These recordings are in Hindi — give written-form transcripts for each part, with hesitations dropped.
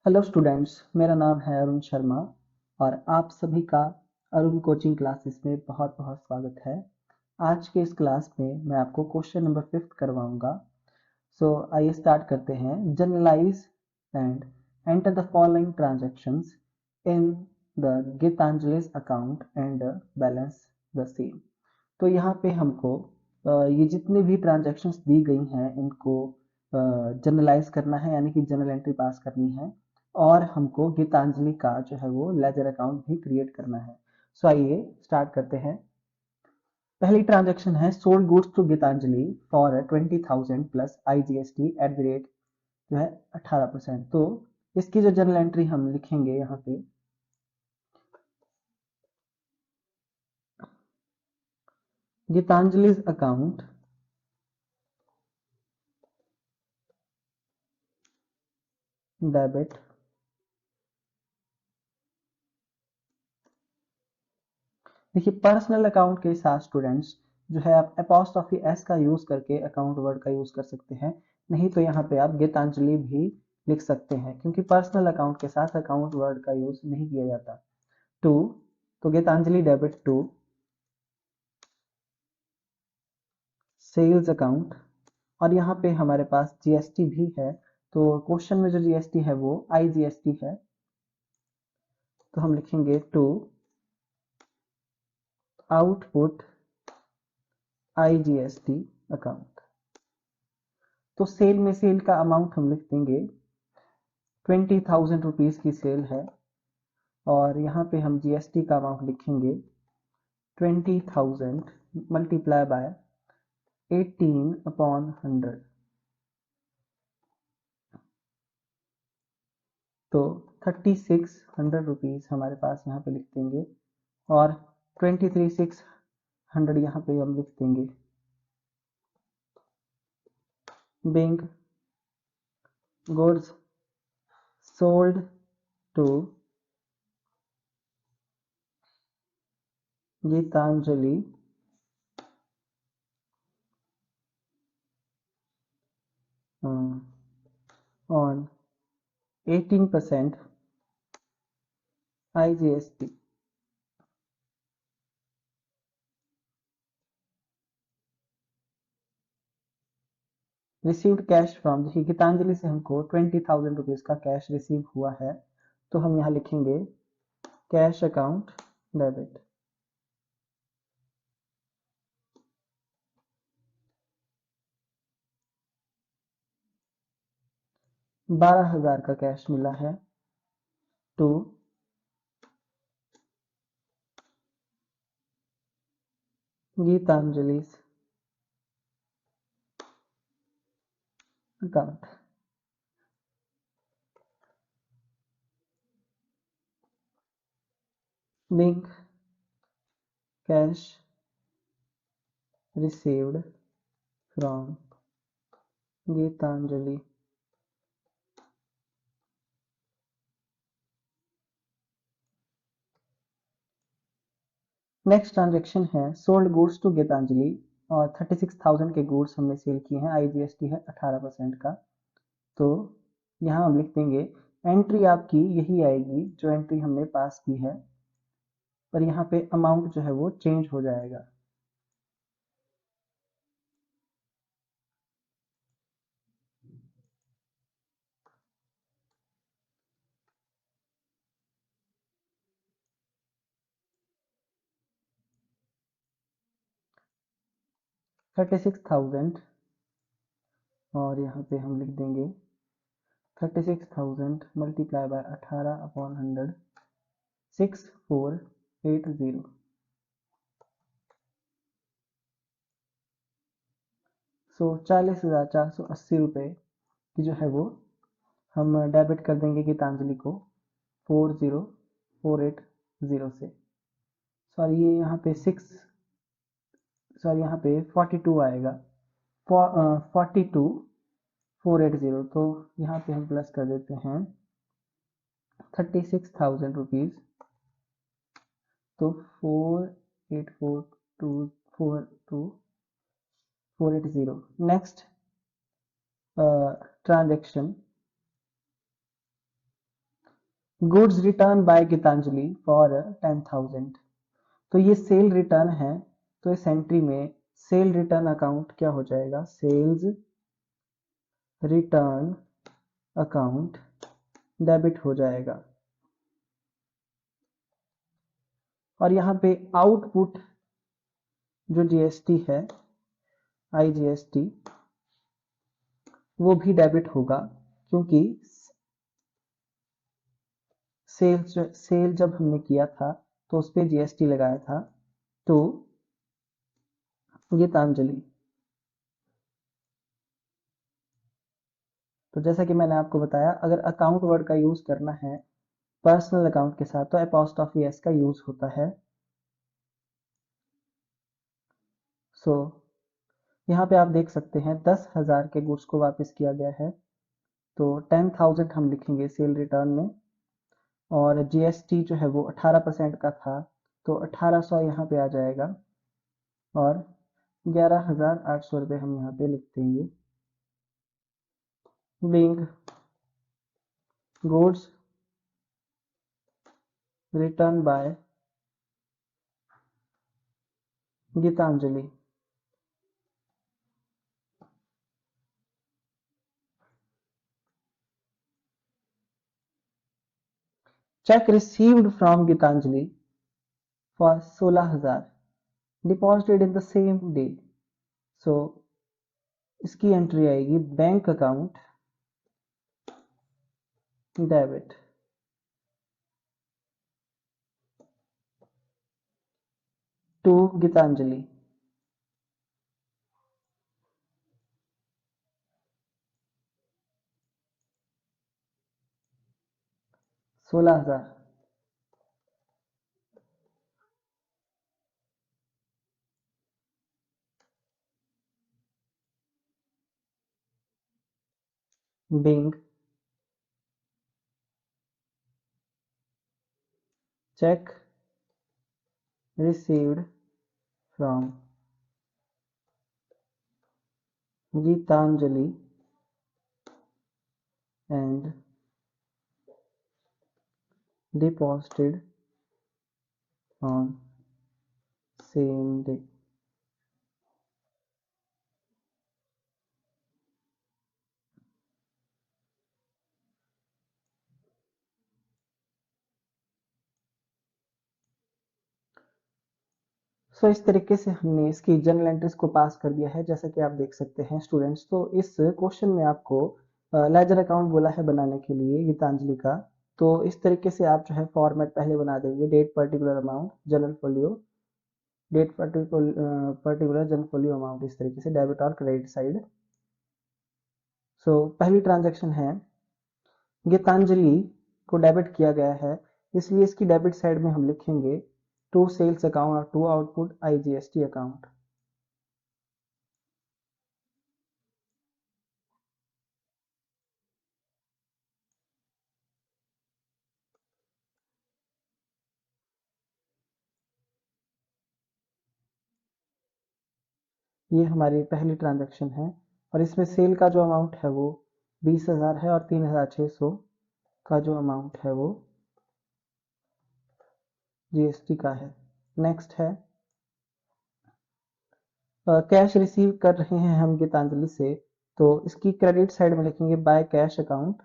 हेलो स्टूडेंट्स, मेरा नाम है अरुण शर्मा और आप सभी का अरुण कोचिंग क्लासेस में बहुत बहुत स्वागत है। आज के इस क्लास में मैं आपको क्वेश्चन नंबर 5 करवाऊंगा। सो आइए स्टार्ट करते हैं। Generalise and enter the following transactions in the Gitanjali's account and balance the same. तो यहाँ पे हमको ये जितने भी ट्रांजैक्शंस दी गई हैं इनको जनरलाइज करना है, यानी कि जनरल एंट्री पास करनी है और हमको गीतांजलि का जो है वो लेजर अकाउंट भी क्रिएट करना है। सो आइए स्टार्ट करते हैं। पहली ट्रांजैक्शन है sold goods to Geetanjali for 20,000 plus IGST at the rate जो है 18%। तो इसकी जो जनरल एंट्री हम लिखेंगे यहाँ पे, गीतांजलि's अकाउंट डेबिट देखिए, पर्सनल अकाउंट के साथ स्टूडेंट्स जो है आप एपॉस्ट्रोफी एस का यूज करके अकाउंट वर्ड का यूज कर सकते हैं, नहीं तो यहाँ पे आप गीतांजलि भी लिख सकते हैं क्योंकि पर्सनल अकाउंट के साथ अकाउंट वर्ड का यूज नहीं किया जाता। टू, तो Geetanjali debit to sales account और यहाँ पे हमारे पास जीएसटी भी है। तो क्वेश्चन में जो जीएसटी है वो IGST है, तो हम लिखेंगे टू आउटपुट IGST अकाउंट। तो सेल में सेल का अमाउंट हम लिख देंगे 20,000 रुपीज की सेल है और यहाँ पे हम जीएसटी का अमाउंट लिखेंगे 20,000 मल्टीप्लाई बाय 18/100। तो 3600 रुपीज हमारे पास यहाँ पे लिख देंगे और 23,600 यहाँ पे हम लिख देंगे। Being goods sold to Geetanjali on 18% IGST। Received cash from, देखिए गीतांजलि से हमको 20,000 रुपीज का कैश रिसीव हुआ है, तो हम यहाँ लिखेंगे कैश अकाउंट डेबिट। बारह हजार का कैश मिला है to Geetanjali account. Being cash received from Geetanjali next transaction है सोल्ड गुड्स टू गीतांजलि और 36,000 के गुड्स हमने सेल किए हैं, IGST है 18% का। तो यहाँ हम लिख देंगे एंट्री आपकी यही आएगी जो एंट्री हमने पास की है, पर यहाँ पे अमाउंट जो है वो चेंज हो जाएगा। $36,000 और यहाँ पे हम लिख देंगे 36,000 मल्टीप्लाई बाय 18/100 6480। सो 40,480 रुपये की जो है वो हम डेबिट कर देंगे गीतांजलि को 40480 से। सॉरी, ये यहाँ पे 42 आएगा, 42,480। तो यहाँ पे हम प्लस कर देते हैं 36,000 रुपीज, तो 484242480। Next transaction goods return by Geetanjali for 10,000। तो ये सेल रिटर्न है, तो इस एंट्री में सेल रिटर्न अकाउंट क्या हो जाएगा, सेल्स रिटर्न अकाउंट डेबिट हो जाएगा। और यहाँ पे आउटपुट जो जीएसटी है, आईजीएसटी, वो भी डेबिट होगा, क्योंकि सेल जब हमने किया था तो उस पर जीएसटी लगाया था। तो गीतांजलि, तो जैसा कि मैंने आपको बताया, अगर अकाउंट वर्ड का यूज करना है पर्सनल अकाउंट के साथ तो एपॉस्ट्रोफी एस का यूज होता है। सो यहाँ पे आप देख सकते हैं 10,000 के गुड्स को वापस किया गया है, तो 10,000 हम लिखेंगे सेल रिटर्न में, और जीएसटी जो है वो 18% का था, तो 1800 यहाँ पे आ जाएगा, और 11,800 रुपये हम यहाँ पे लिख देंगे। Being goods return by Gitanjali, cheque received from Gitanjali for 16,000 deposited in the same day. So इसकी एंट्री आएगी bank account debit to Gitanjali. सोलह हजार being check received from Gitanjali and deposited on same day। सो इस तरीके से हमने इसकी जर्नल एंट्रीज को पास कर दिया है, जैसा कि आप देख सकते हैं स्टूडेंट्स। तो इस क्वेश्चन में आपको लेजर अकाउंट बोला है बनाने के लिए गीतांजलि का, तो इस तरीके से आप जो है फॉर्मेट पहले बना देंगे, date particular amount journal folio, date particular journal folio amount, इस तरीके से डेबिट और क्रेडिट साइड। सो पहली ट्रांजैक्शन है गीतांजलि को डेबिट किया गया है, इसलिए इसकी डेबिट साइड में हम लिखेंगे टू सेल्स अकाउंट और टू आउटपुट आईजीएसटी अकाउंट। ये हमारी पहली ट्रांजैक्शन है, और इसमें सेल का जो अमाउंट है वो 20,000 है, और 3,600 का जो अमाउंट है वो जीएसटी का है। नेक्स्ट है कैश रिसीव कर रहे हैं हम गीतांजलि से, तो इसकी क्रेडिट साइड में लिखेंगे बाय कैश अकाउंट,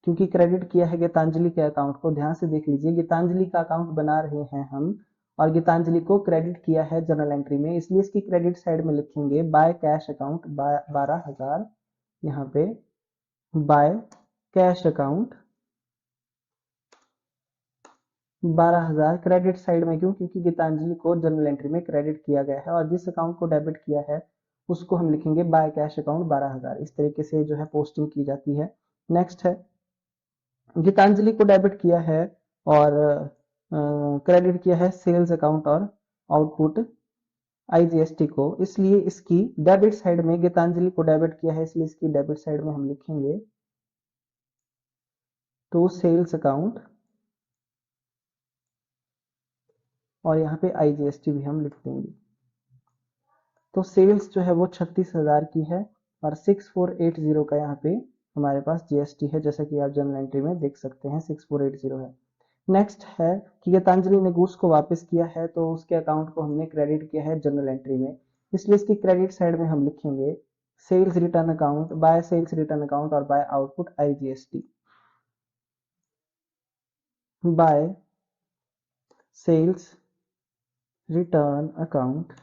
क्योंकि क्रेडिट किया है गीतांजलि के अकाउंट को। ध्यान से देख लीजिए, गीतांजलि का अकाउंट बना रहे हैं हम, और गीतांजलि को क्रेडिट किया है जर्नल एंट्री में, इसलिए इसकी क्रेडिट साइड में लिखेंगे बाय कैश अकाउंट 12,000, यहाँ पे by cash account 12,000 credit side में। क्यों? क्योंकि गीतांजलि को जर्नल एंट्री में क्रेडिट किया गया है, और जिस अकाउंट को डेबिट किया है उसको हम लिखेंगे बाय कैश अकाउंट 12,000। इस तरीके से जो है पोस्टिंग की जाती है। नेक्स्ट है गीतांजलि को डेबिट किया है और क्रेडिट किया है सेल्स अकाउंट और आउटपुट आईजीएसटी को, इसलिए इसकी डेबिट साइड में गीतांजलि को डेबिट किया है, इसलिए इसकी डेबिट साइड में हम लिखेंगे टू सेल्स अकाउंट, और यहाँ पे आईजीएसटी भी हम लिख देंगे। तो सेल्स जो है वो 36,000 की है, और 6480 का यहाँ पे हमारे पास जीएसटी है, जैसा कि आप जर्नल एंट्री में देख सकते हैं 6480 है। नेक्स्ट है कि गीतांजलि ने गुड्स को वापस किया है, तो उसके अकाउंट को हमने क्रेडिट किया है जर्नल एंट्री में, इसलिए इसकी क्रेडिट साइड में हम लिखेंगे sales return account, by sales return account और by output IGST. By sales return account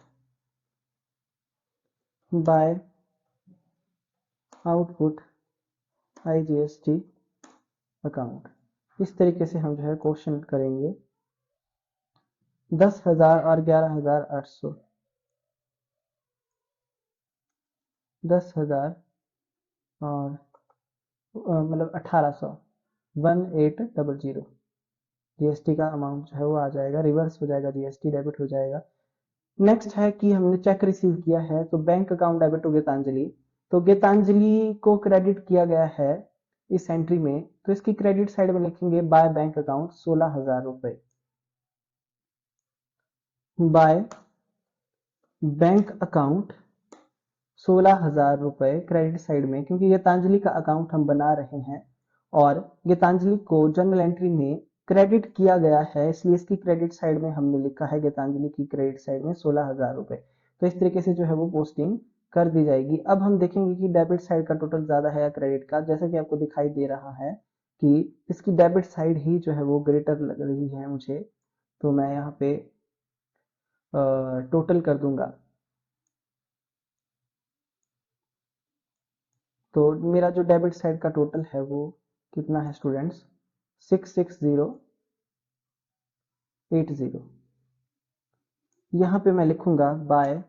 by output IGST account. इस तरीके से हम जो है क्वेश्चन करेंगे। 10,000 और 11,800, 10,000 और मतलब 1800, 1800 जीएसटी का अमाउंट जो है वो आ जाएगा, रिवर्स हो जाएगा, जीएसटी डेबिट हो जाएगा। नेक्स्ट है कि हमने चेक रिसीव किया है, तो bank account debit to Geetanjali, तो गीतांजलि को क्रेडिट किया गया है इस एंट्री में, तो इसकी क्रेडिट साइड में लिखेंगे बाय बैंक अकाउंट 16,000 रुपए, बाय बैंक अकाउंट 16,000 रुपए क्रेडिट साइड में, क्योंकि गीतांजलि का अकाउंट हम बना रहे हैं और गीतांजलि को जर्नल एंट्री में क्रेडिट किया गया है, इसलिए इसकी क्रेडिट साइड में हमने लिखा है गीतांजलि की क्रेडिट साइड में 16,000 रुपए। तो इस तरीके से जो है वो पोस्टिंग कर दी जाएगी। अब हम देखेंगे कि डेबिट साइड का टोटल ज्यादा है या क्रेडिट का। जैसा कि आपको दिखाई दे रहा है कि इसकी डेबिट साइड ही जो है वो ग्रेटर लग रही है मुझे, तो मैं यहाँ पे टोटल कर दूंगा। तो मेरा जो डेबिट साइड का टोटल है वो कितना है स्टूडेंट्स, 66080। यहाँ पे मैं लिखूंगा बाय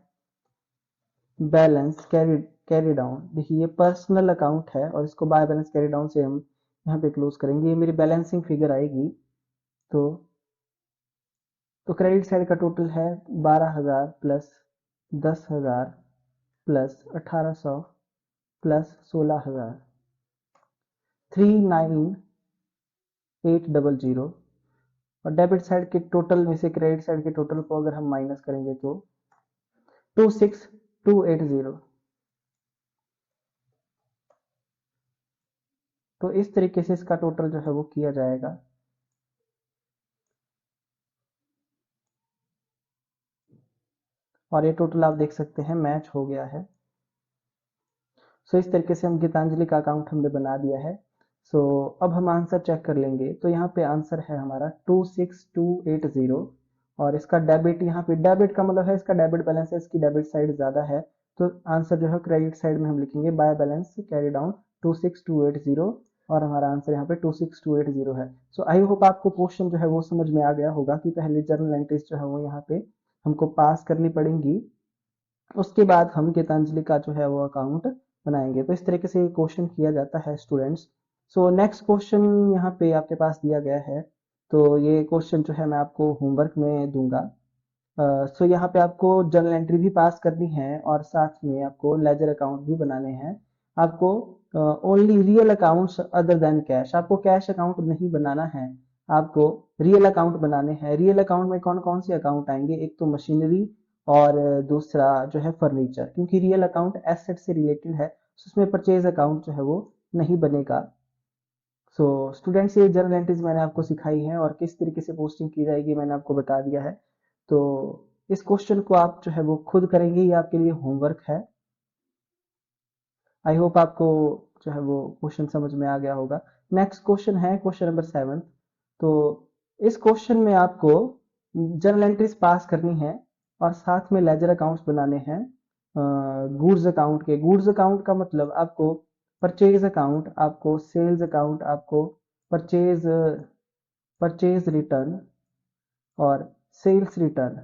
बैलेंस कैरी डाउन। देखिए ये पर्सनल अकाउंट है और इसको बाय बैलेंस कैरी डाउन से हम यहाँ पे क्लोज करेंगे, ये मेरी बैलेंसिंग फिगर आएगी। तो क्रेडिट साइड का टोटल है 12,000 प्लस 10,000 प्लस 1800 प्लस 16,000, 39,800। और डेबिट साइड के टोटल में से क्रेडिट साइड के टोटल को अगर हम माइनस करेंगे तो 26,280। तो इस तरीके से इसका टोटल जो है वो किया जाएगा। और ये टोटल आप देख सकते हैं मैच हो गया है। सो इस तरीके से हम गीतांजलि का अकाउंट हमने बना दिया है। सो अब हम आंसर चेक कर लेंगे, तो यहाँ पे आंसर है हमारा 26,280 और इसका डेबिट, यहाँ पे डेबिट का मतलब है इसका डेबिट बैलेंस है, इसकी डेबिट साइड ज्यादा है, तो आंसर जो है क्रेडिट साइड में हम लिखेंगे बाय बैलेंस कैरी डाउन 26,280 और हमारा आंसर यहाँ पे 26,280 है। सो आई होप आपको क्वेश्चन जो है वो समझ में आ गया होगा कि पहले जर्नल एंट्रीज जो है वो यहाँ पे हमको पास करनी पड़ेंगी, उसके बाद हम गीतांजलि का जो है वो अकाउंट बनाएंगे। तो इस तरीके से क्वेश्चन किया जाता है स्टूडेंट्स। सो नेक्स्ट क्वेश्चन यहाँ पे आपके पास दिया गया है, तो ये क्वेश्चन जो है मैं आपको होमवर्क में दूंगा। सो यहाँ पे आपको जर्नल एंट्री भी पास करनी है और साथ में आपको लेजर अकाउंट भी बनाने हैं। आपको only real accounts other than cash, आपको कैश अकाउंट नहीं बनाना है, आपको रियल अकाउंट बनाने हैं। रियल अकाउंट में कौन कौन से अकाउंट आएंगे, एक तो मशीनरी और दूसरा जो है फर्नीचर, क्योंकि रियल अकाउंट एसेट से रिलेटेड है, उसमें परचेज अकाउंट जो है वो नहीं बनेगा। सो स्टूडेंट्स ये जर्नल एंट्रीज मैंने आपको सिखाई है और किस तरीके से पोस्टिंग की जाएगी मैंने आपको बता दिया है। तो इस क्वेश्चन को आप जो है वो खुद करेंगे, ये आपके लिए होमवर्क है। आई होप आपको जो है वो क्वेश्चन समझ में आ गया होगा। नेक्स्ट क्वेश्चन है क्वेश्चन नंबर 7। तो इस क्वेश्चन में आपको जर्नल एंट्रीज पास करनी है और साथ में लेजर अकाउंट्स बनाने हैं गुड्स अकाउंट के। गुड्स अकाउंट का मतलब आपको परचेज अकाउंट, आपको सेल्स अकाउंट, आपको परचेज परचेज रिटर्न और सेल्स रिटर्न,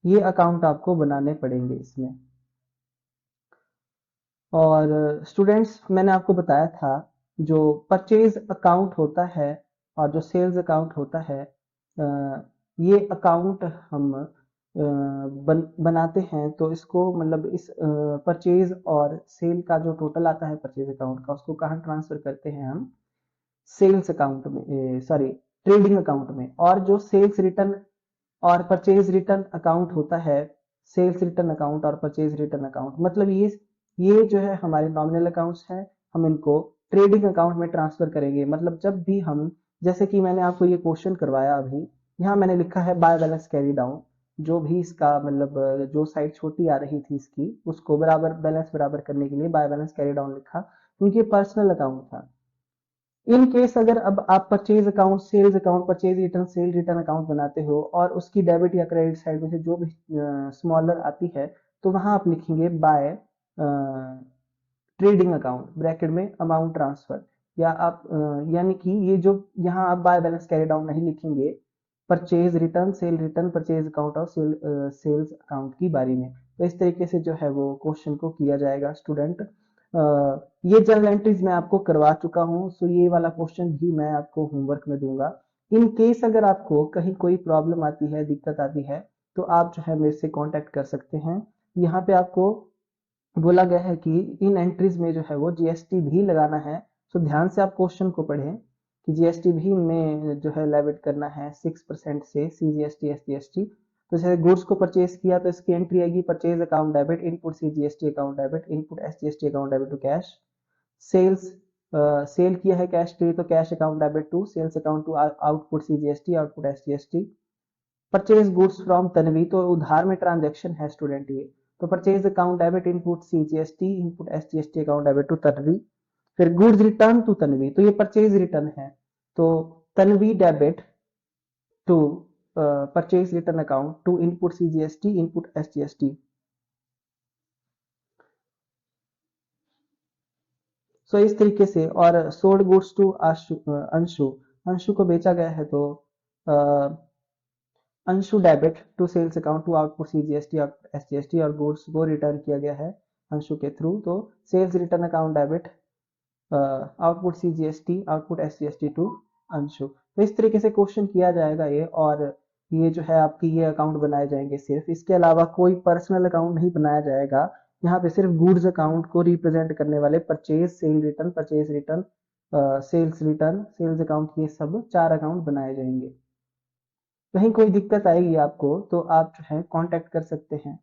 ये अकाउंट आपको बनाने पड़ेंगे इसमें। और स्टूडेंट्स मैंने आपको बताया था जो परचेज अकाउंट होता है और जो सेल्स अकाउंट होता है, ये अकाउंट हम बनाते हैं, तो इसको मतलब इस परचेज और सेल का जो टोटल आता है परचेज अकाउंट का, उसको कहाँ ट्रांसफर करते हैं हम, सेल्स अकाउंट में, सॉरी ट्रेडिंग अकाउंट में। और जो सेल्स रिटर्न और परचेज रिटर्न अकाउंट होता है, सेल्स रिटर्न अकाउंट और परचेज रिटर्न अकाउंट, मतलब ये जो है हमारे नॉमिनल अकाउंट्स हैं, हम इनको ट्रेडिंग अकाउंट में ट्रांसफर करेंगे। मतलब जब भी हम, जैसे कि मैंने आपको ये क्वेश्चन करवाया अभी, यहाँ मैंने लिखा है बाय बैलेंस कैरी डाउन, जो भी इसका मतलब जो साइड छोटी आ रही थी इसकी, उसको बराबर बैलेंस बराबर करने के लिए बाय बैलेंस कैरी डाउन लिखा, क्योंकि ये पर्सनल अकाउंट था। इन केस अगर अब आप purchase account, sales account, purchase return, sale return account बनाते हो और उसकी डेबिट या क्रेडिट साइड में से जो भी स्मॉलर आती है, तो वहां आप लिखेंगे बाय ट्रेडिंग अकाउंट ब्रैकेट में अमाउंट ट्रांसफर, या आप यानी कि ये जो यहाँ आप बाय बैलेंस कैरी डाउन नहीं लिखेंगे purchase return, sale return, purchase account और सेल्स अकाउंट की बारी में। तो इस तरीके से जो है वो क्वेश्चन को किया जाएगा स्टूडेंट। ये जर्नल एंट्रीज मैं आपको करवा चुका हूँ, सो ये वाला क्वेश्चन भी मैं आपको होमवर्क में दूंगा। इन केस अगर आपको कहीं कोई प्रॉब्लम आती है, दिक्कत आती है, तो आप जो है मेरे से कांटेक्ट कर सकते हैं। यहाँ पे आपको बोला गया है कि इन एंट्रीज में जो है वो जीएसटी भी लगाना है। तो ध्यान से आप क्वेश्चन को पढ़ें कि जीएसटी भी में जो है लेविट करना है 6% से सीजीएसटी एसजीएसटी। तो जैसे गुड्स को परचेज किया तो इसकी एंट्री आएगी purchase account debit, input CGST account debit, input SGST account debit to cash. Sales sale किया है कैश के लिए तो cash account debit to sales account to output CGST, output SGST. Purchase goods from Tanvi, तो उधार में ट्रांजेक्शन है स्टूडेंट ये, तो purchase account debit input CGST, input SGST account debit to Tanvi. फिर गुड्स रिटर्न टू तन्वी, तो ये परचेज रिटर्न है, तो Tanvi debit to purchase return account to input CGST, input SGST. So इस तरीके से। और sold goods to Anshu, Anshu को बेचा गया है तो Anshu debit to sales account to output CGST और एसजीएसटी, और गुड्स को रिटर्न किया गया है अंशु के थ्रू, तो sales return account debit output CGST, output SGST to Anshu. तो इस तरीके से क्वेश्चन किया जाएगा ये, और ये जो है आपकी ये अकाउंट बनाए जाएंगे सिर्फ, इसके अलावा कोई पर्सनल अकाउंट नहीं बनाया जाएगा। यहाँ पे सिर्फ गुड्स अकाउंट को रिप्रेजेंट करने वाले purchase, sale return, purchase return, sales return, sales account, ये सब 4 अकाउंट बनाए जाएंगे। कहीं कोई दिक्कत आएगी आपको तो आप जो है कांटेक्ट कर सकते हैं।